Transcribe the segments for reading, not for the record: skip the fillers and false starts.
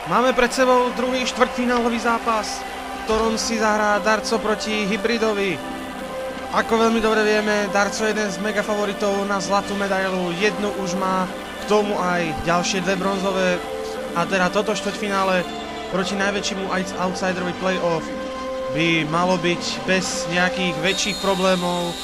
Máme pred sebou druhý štvrťfinálový zápas, v ktorom si zahrá Darco proti Hybridovi. Ako veľmi dobre vieme, Darco je jeden z mega favoritov na zlatú medailu, jednu už má, k tomu aj ďalšie dve bronzové. A teda toto štvrťfinále proti najväčšiemu outsiderovi playoff by malo byť bez nejakých väčších problémov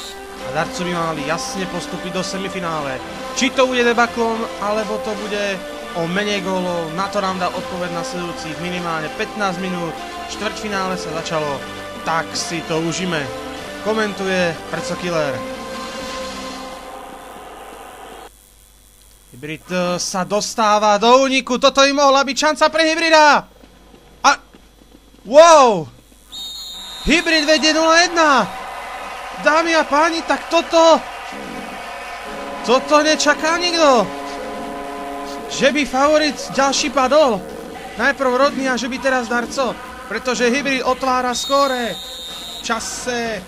a Darco by mali jasne postúpiť do semifinále. Či to bude debaklom, alebo to bude o menej gólov, na to nám dá odpoveď nasledujúcich minimálne 15 minút. Štvrťfinále sa začalo, tak si to užíme. Komentuje Prco Killer. Hybrid sa dostáva do úniku, toto by mohla byť šanca pre Hybrida. A... Wow! Hybrid vedie 0-1. Dámy a páni, tak toto nečaká nikto. Že by favorit ďalší padol. Najprv Rodný a že by teraz Darco. Pretože Hybrid otvára skóre. V čase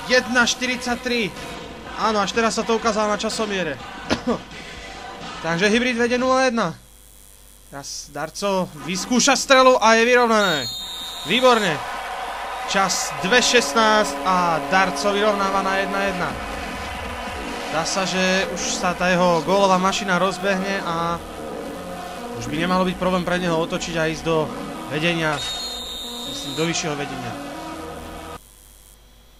1:43. Áno, až teraz sa to ukázalo na časomiere. Takže Hybrid vedie 0-1. Teraz Darco vyskúša strelu a je vyrovnané. Výborne. Čas 2:16 a Darco vyrovnáva na 1:1. Dá sa, že už sa tá jeho gólová mašina rozbehne a už by nemalo byť problém pre neho otočiť a ísť do vedenia, myslím, do vyššieho vedenia.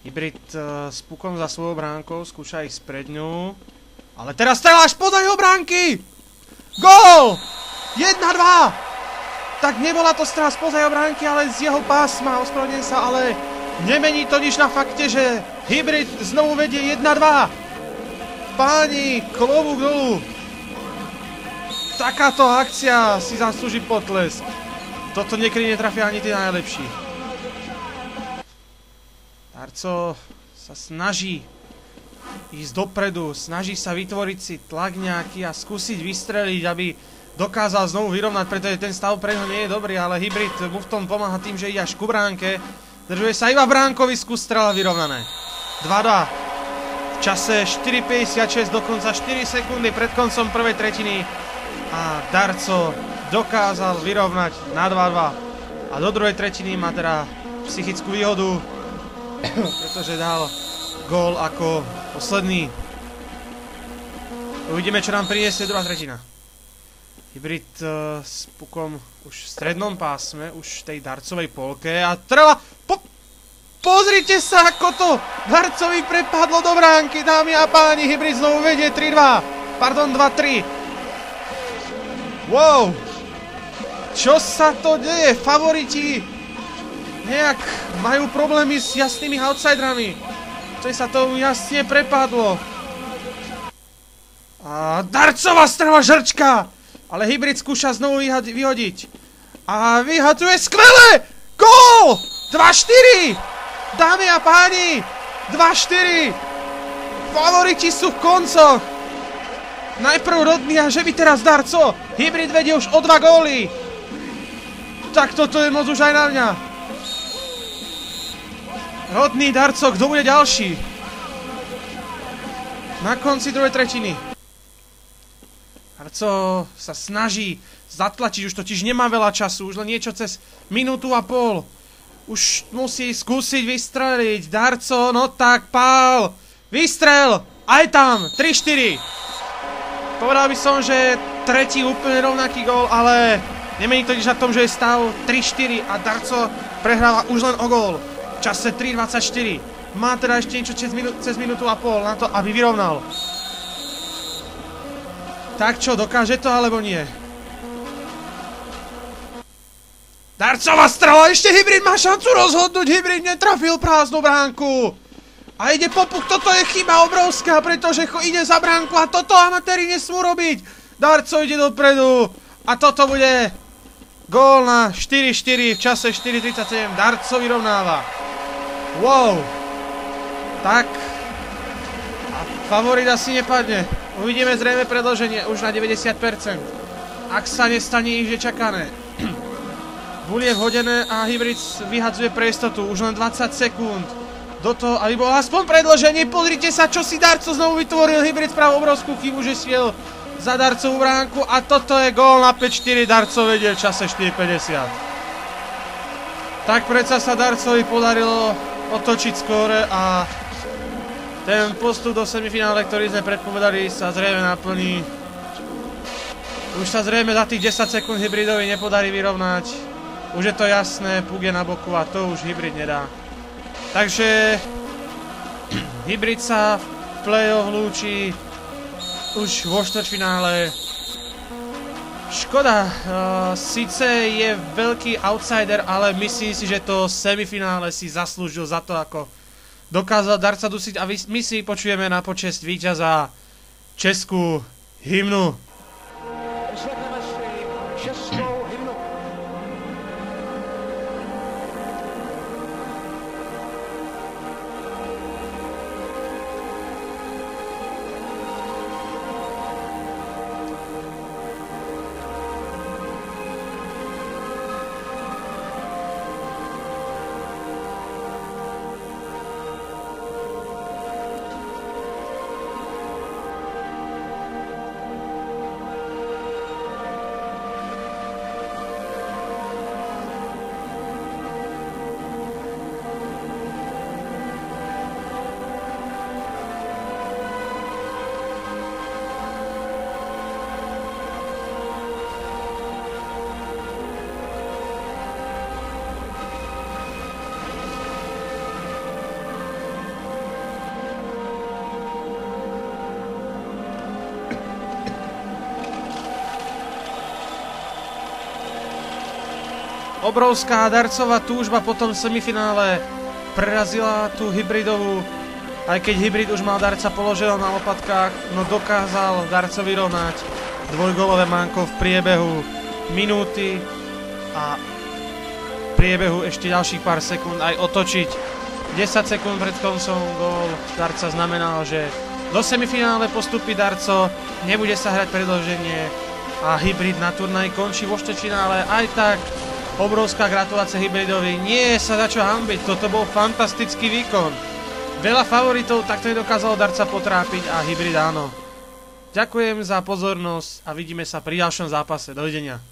Hybrid s pukom za svojou bránkou, skúša ich spred ňu, ale teraz strela až podľa jeho bránky! Gól! 1-2! Tak nebola to strela spoza jeho bránky, ale z jeho pásma, ospravedlňujem sa, ale nemení to nič na fakte, že Hybrid znovu vedie 1-2. Páni, klobúk dolu. Takáto akcia si zaslúži potlesk. Toto niekedy netrafia ani tí najlepší. Darco sa snaží ísť dopredu, snaží sa vytvoriť si tlak nejaký a skúsiť vystreliť, aby dokázal znovu vyrovnať, pretože ten stav pre ňo nie je dobrý, ale Hybrid mu v tom pomáha tým, že ide až ku bránke. Držuje sa iba bránkový strela vyrovnané. 2-2. V čase 4:56, dokonca 4 sekundy pred koncom prvej tretiny a Darco dokázal vyrovnať na 2-2 a do druhej tretiny má teda psychickú výhodu, pretože dal gól ako posledný. Uvidíme, čo nám priniesie druhá tretina. Hybrid s pukom už v strednom pásme, už v tej Darcovej polke a trela... Pozrite sa, ako to Darcovi prepadlo do bránky, dámy a páni. Hybrid znovu vedie 3-2. Pardon, 2-3. Wow. Čo sa to deje? Favoriti nejak majú problémy s jasnými outsiderami. To sa tomu jasne prepadlo. A Darcova strela žrčka. Ale Hybrid skúša znovu vyhodiť. A vyhadzuje skvelé. Gól! 2-4. Dámy a páni, 2-4. Favoriti sú v koncoch. Najprv Rodný a že by teraz Darco. Hybrid vedie už o 2 góly. Tak toto je moc už aj na mňa. Rodný, Darco, kto bude ďalší? Na konci druhej tretiny. Darco sa snaží zatlačiť, už totiž nemá veľa času, už len niečo cez 1,5 minútu. Už musí skúsiť vystreliť. Darco, no tak, pál. Vystrel. Aj tam. 3-4. Povedal by som, že tretí úplne rovnaký gól, ale nemení to nič na tom, že je stav 3-4 a Darco prehráva už len o gól. V čase 3:24. Má teda ešte niečo cez 1,5 minútu na to, aby vyrovnal. Tak čo, dokáže to alebo nie? Darcova strela, ešte Hybrid má šancu rozhodnúť, Hybrid netrafil prázdnu bránku. A ide po puk, toto je chyba obrovská, pretože ide za bránku a toto amatéri nesmú robiť. Darco ide dopredu a toto bude gól na 4-4 v čase 4:37, Darco vyrovnáva. Wow. Tak. A favorit asi nepadne. Uvidíme zrejme predĺženie už na 90%. Ak sa nestane ich, že čakané. Bul je vhodené a Hybrid vyhadzuje pre istotu. Už len 20 sekúnd. Do toho, aby bolo aspoň predĺženie. Pozrite sa, čo si Darco znovu vytvoril. Hybrid spravil obrovskú chybu, že šiel za Darcovú bránku a toto je gól na 5-4, Darco vedie v čase 4:50. Tak predsa sa Darcovi podarilo otočiť skóre a ten postup do semifinále, ktorý sme predpovedali, sa zrejme naplní. Už sa zrejme za tých 10 sekúnd Hybridovi nepodarí vyrovnať. Už je to jasné, puk je na boku a to už Hybrid nedá. Takže Hybrid sa v play-off lúči už vo štvrťfinále. Škoda, síce je veľký outsider, ale myslím si, že to semifinále si zaslúžil za to, ako dokázal Darca dusiť a my si počujeme na počesť víťaza českú hymnu. Poslechneme si českou hymnu. Obrovská Darcová túžba po tom semifinále prerazila tú Hybridovú. Aj keď Hybrid už mal Darca položeného na lopatkách, no dokázal Darco vyrovnať dvojgólové manko v priebehu minúty a v priebehu ešte ďalších pár sekúnd aj otočiť. 10 sekúnd pred koncom gól Darca znamenal, že do semifinále postupí Darco, nebude sa hrať predĺženie a Hybrid na turnaji končí vo štvrťfinále. Aj tak obrovská gratulácia Hybridovi, nie je sa za čo hanbiť, toto bol fantastický výkon. Veľa favoritov takto nedokázalo Darca potrápiť a Hybrid áno. Ďakujem za pozornosť a vidíme sa pri ďalšom zápase. Dovidenia.